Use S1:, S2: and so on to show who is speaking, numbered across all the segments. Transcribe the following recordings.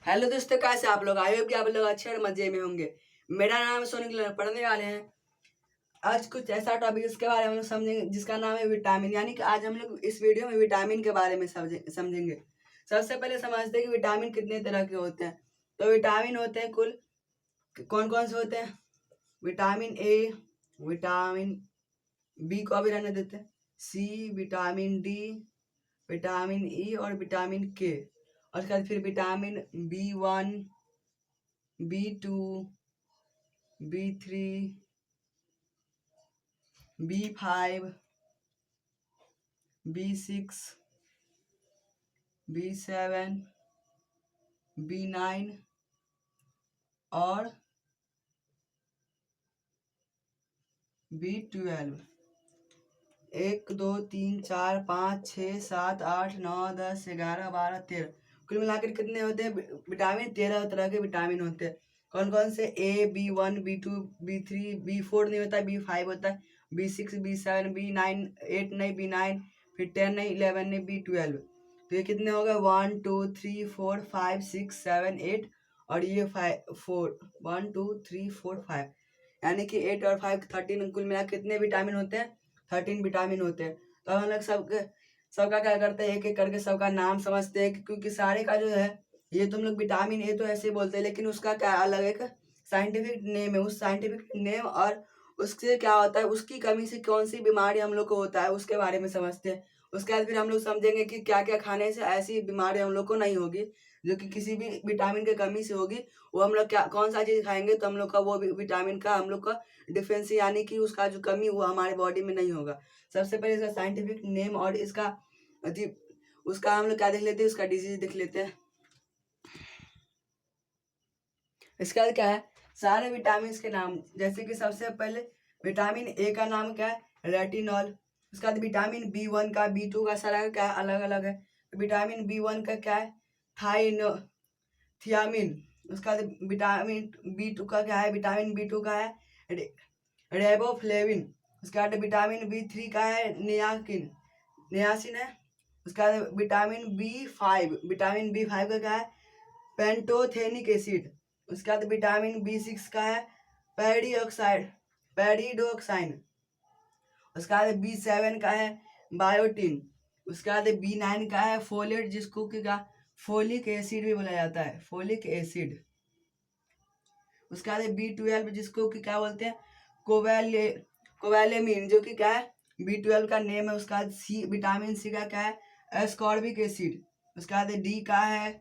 S1: Hello दोस्तों, कैसे आप लोग? आई होप कि आप लोग अच्छे और मजे में होंगे। मेरा नाम है सोनी गिलर। पढ़ने वाले हैं आज कुछ ऐसा टॉपिक इसके बारे में हम लोग समझेंगे जिसका नाम है विटामिन। यानी कि आज हम लोग इस वीडियो में विटामिन के बारे में समझेंगे। सबसे पहले समझते हैं कि विटामिन कितने तरह के होते हैं। तो विटामिन होते हैं कुल कौन कौन से होते हैं? विटामिन ए, विटामिन बी को भी रहने देते हैं, सी, विटामिन डी, विटामिन ई और विटामिन के। और उसके बाद फिर vitamin B1, B2, B3, B5, B6, B7, B9 और B12। 1 2 3 4 5 6 7 8 9 10 11 12 13। कुल मिलाकर कितने होते हैं विटामिन? 13 तरह के विटामिन होते हैं। कौन कौन से? A, B1, B2, B3, B4 नहीं होता, B5 होता है, B6, B7, B9, 8 नहीं, B9, फिर 10 नहीं, 11 नहीं, B12। तो ये कितने हो गए? 1 2 3 4 5 6 7 8 और ये 4 1 2 3 4 5, यानी कि 8 और 5 13। कुल मिला कितने विटामिन होते हैं? 13 विटामिन होते हैं। तो हम लोग सबका क्या करते हैं, एक एक करके सबका नाम समझते हैं क्योंकि सारे का जो है, ये तुम लोग विटामिन ए तो ऐसे ही बोलते हैं, लेकिन उसका क्या अलग एक साइंटिफिक नेम है। उस साइंटिफिक नेम और उससे क्या होता है, उसकी कमी से कौन सी बीमारी हम लोग को होता है, उसके बारे में समझते हैं। उसके बाद फिर हम लोग समझेंगे कि क्या क्या खाने से ऐसी बीमारी हम लोग को नहीं होगी जो कि किसी भी विटामिन की कमी से होगी। वो हम लोग क्या कौन सा चीज़ खाएंगे तो हम लोग का वो विटामिन का हम लोग का डिफिशिएंसी यानी कि उसका जो कमी वो हमारे बॉडी में नहीं होगा। सबसे पहले इसका साइंटिफिक नेम और इसका उसका हम लोग क्या देख लेते हैं, उसका डिजीज देख लेते हैं। इसके बाद क्या है, सारे विटामिन के नाम। जैसे कि सबसे पहले विटामिन ए का नाम क्या है? रेटिनॉल। उसके बाद विटामिन B1 का, B2 का सारा क्या है? अलग अलग है। विटामिन B1 का क्या है? थियामिन। उसका विटामिन B2 का क्या है? विटामिन B2 का है रेबोफ्लेविन। उसके बाद विटामिन B3 का है नियासिन है। उसका विटामिन B5, विटामिन B5 का क्या है? Pantothenic acid. उसके बाद विटामिन B6 का है पेरिडोक्साइन। उसके बाद B7 का है बायोटिन। उसके बाद B9 का है फोलेट, जिसको क्या फोलिक एसिड भी बोला जाता है, फोलिक एसिड। उसके बाद B12 जिसको कि क्या बोलते हैं? कोवैलेमिन, जो कि क्या है? B12 का नेम है। उसका सी, विटामिन सी का क्या है? Ascorbic acid. उसके बाद डी का है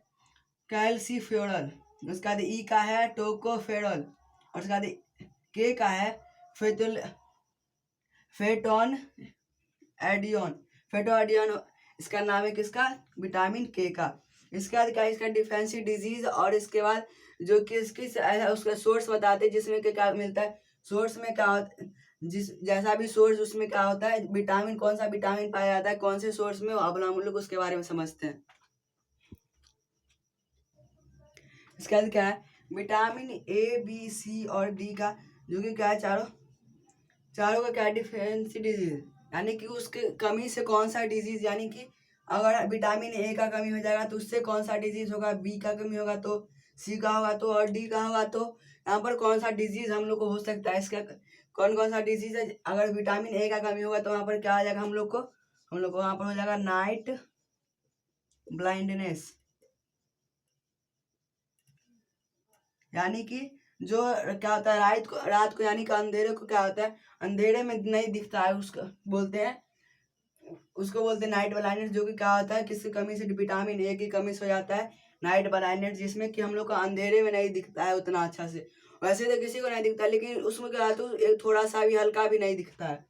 S1: कैल्सीफ्योरल। उसके बाद ई का है टोकोफेरल। और उसके बाद के का है फेटोन एडियन। इसका नाम है किसका? विटामिन के का। इसके बाद क्या? इसका डिफेंसी डिजीज। और इसके बाद जो कि इसकी उसका सोर्स बताते हैं, जिसमें क्या मिलता है। सोर्स में क्या होता है, जिस जैसा भी सोर्स उसमें क्या होता है, विटामिन कौन सा विटामिन पाया जाता है कौन से सोर्स में, अब हम लोग उसके बारे में समझते हैं। इसके बाद क्या है? विटामिन A, B, C और डी का जो कि क्या है, चारों का क्या? डिफरेंसी डिजीज, यानी कि उसके कमी से कौन सा डिजीज, यानी कि अगर विटामिन ए का कमी हो जाएगा तो उससे कौन सा डिजीज होगा, बी का कमी होगा तो सी का होगा तो, और डी का होगा तो यहाँ पर कौन सा डिजीज हम लोग को हो सकता है। इसका कौन कौन सा डिजीज है? अगर विटामिन ए का कमी होगा तो वहाँ पर क्या आ जाएगा हम लोग को वहाँ पर हो जाएगा नाइट ब्लाइंडनेस। यानी कि जो क्या होता है रात को यानी कि अंधेरे को क्या होता है, अंधेरे में नहीं दिखता है, उसको बोलते हैं नाइट ब्लाइंडनेस। जो कि क्या होता है, किसकी कमी से? विटामिन ए की कमी से हो जाता है नाइट ब्लाइंडनेस, जिसमें कि हम लोग को अंधेरे में नहीं दिखता है उतना अच्छा से। वैसे तो किसी को नहीं दिखता, लेकिन उसमें क्या होता है एक थोड़ा सा भी हल्का भी नहीं दिखता है।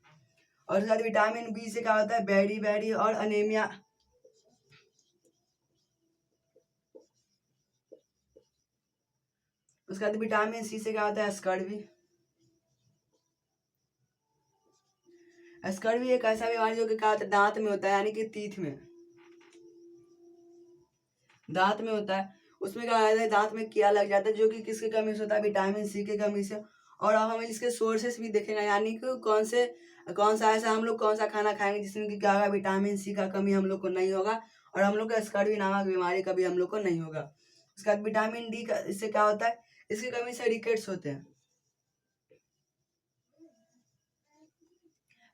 S1: और उसके बाद विटामिन बी से क्या होता है? बेरी और अनेमिया। उसके बाद विटामिन सी से क्या होता है? स्कर्वी एक ऐसा बीमारी जो कि क्या होता है, दांत में होता है, यानी कि टीथ में, दांत में होता है। उसमें क्या होता है, दांत में कीड़ा लग जाता है, जो कि किसकी कमी से होता है? विटामिन सी की कमी से। और अब हम इसके सोर्सेस भी देखेंगे, यानी कि कौन सा ऐसा हम लोग कौन सा खाना खाएंगे जिसमें कि क्या होगा, विटामिन सी का कमी हम लोग को नहीं होगा और हम लोग को स्कर्वी नामक बीमारी कभी हम लोग को नहीं होगा। उसके बाद विटामिन डी का इससे क्या होता है, इसकी कमी से रिकेट्स होते हैं।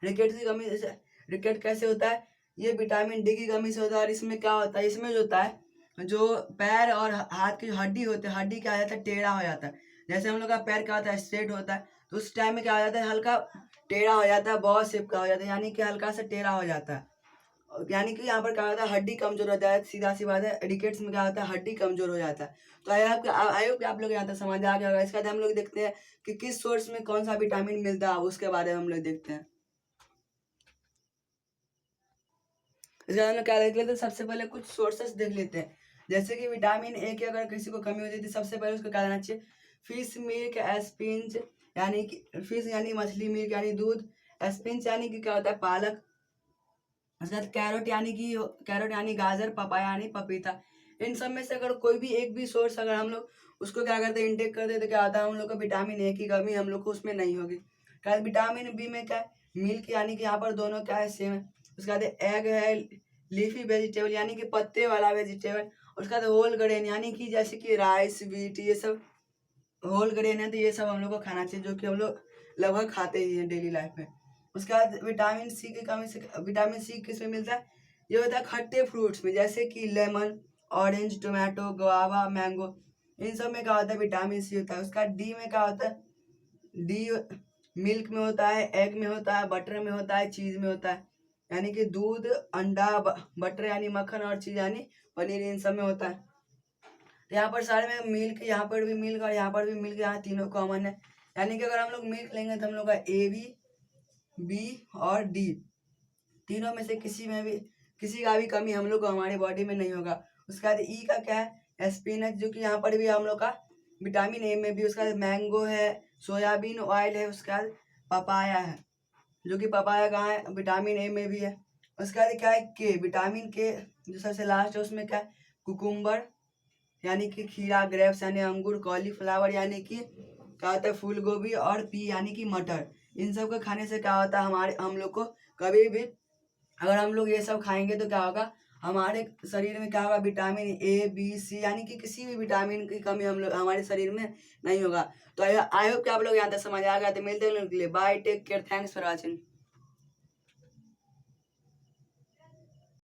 S1: रिकेट की कमी से, रिकेट कैसे होता है, ये विटामिन डी की कमी से होता है। और इसमें क्या होता है, इसमें जो होता है जो पैर और हाथ की जो हड्डी होती है, हड्डी क्या हो जाता है, टेढ़ा हो जाता है। जैसे हम लोग का पैर क्या होता है, स्ट्रेट होता है, तो उस टाइम में क्या हो जाता है, हल्का टेढ़ा हो जाता है, बॉल शेप का हो जाता है, यानी कि हल्का सा टेढ़ा हो जाता है। यानी कि यहाँ पर क्या होता है, हड्डी कमजोर हो जाता है, सीधा सी बात है। रिकेट्स में क्या होता है, हड्डी कमजोर हो जाता है। तो आई होप आप लोग यहाँ तक समझ आ गया होगा। इसके बाद हम लोग देखते हैं कि किस सोर्स में कौन सा विटामिन मिलता है, उसके बारे में हम लोग देखते हैं। इसके बाद हम लोग क्या देख लेते हैं, सबसे पहले कुछ सोर्सेस देख लेते हैं। जैसे कि विटामिन ए की अगर किसी को कमी होती है तो सबसे पहले उसको क्या लेना चाहिए, फिश मिल्क, एस्पिंच यानी कि फिश यानी मछली, मिल्क यानी दूध, एस्पिंच यानी कि क्या होता है, पालक। उसके बाद कैरोट यानी गाजर, पपाया यानी पपीता। इन सब में से अगर कोई भी एक भी सोर्स अगर हम लोग उसको क्या करते हैं, इंटेक करते हैं, तो क्या होता है, हम लोग को विटामिन ए की कमी हम लोग को उसमें नहीं होगी। क्या विटामिन बी में क्या है, मिल्क यानी कि यहाँ पर दोनों क्या है, सेम है। उसके बाद एग है, लीफी वेजिटेबल यानी कि पत्ते वाला वेजिटेबल। उसके बाद होल ग्रेन यानी कि जैसे कि राइस, व्हीट, ये सब होल ग्रेन है, तो ये सब हम लोग को खाना चाहिए, जो कि हम लोग लगभग खाते ही हैं डेली लाइफ में। उसके बाद विटामिन सी की कमी से, विटामिन सी किस में मिलता है, ये होता है खट्टे फ्रूट्स में, जैसे कि lemon, orange, tomato, guava, mango, इन सब में क्या होता है, विटामिन सी होता है। उसका डी में क्या होता है, डी मिल्क में होता है, एग में होता है, बटर में होता है, चीज में होता है, यानी कि दूध, अंडा, बटर यानी मक्खन, और चीज यानी पनीर, इन सब में होता है। तो यहाँ पर सारे में मिल्क, यहाँ पर भी मिल्क और यहाँ पर भी मिल्क, यहाँ तीनों कॉमन है। यानी कि अगर हम लोग मिल्क लेंगे तो हम लोग का ए बी और डी तीनों में से किसी का भी कमी हम लोग को हमारी बॉडी में नहीं होगा। उसके बाद ई का क्या है, स्पिनच, जो कि यहाँ पर भी हम लोग का विटामिन ए में भी। उसके बाद मैंगो है, सोयाबीन ऑयल है, उसके बाद पपाया है, जो कि पपाया कहाँ है, विटामिन ए में भी है। उसके बाद क्या है, के विटामिन के जो सबसे लास्ट है, उसमें क्या है, कुकुम्बर यानी कि खीरा, ग्रेप्स यानी अंगूर, कॉलीफ्लावर यानी कि क्या होता है, फूल गोभी, और पी यानी कि मटर। इन सब को खाने से क्या होता है, हम लोग को कभी भी अगर हम लोग ये सब खाएंगे तो क्या होगा, हमारे शरीर में क्या होगा, विटामिन ए बी सी यानी कि किसी भी विटामिन की कमी हम लोग हमारे शरीर में नहीं होगा। तो आई होप कि आप लोग यहाँ तक समझ आ गया। तो मिलते हैं, bye, take care, thanks for watching.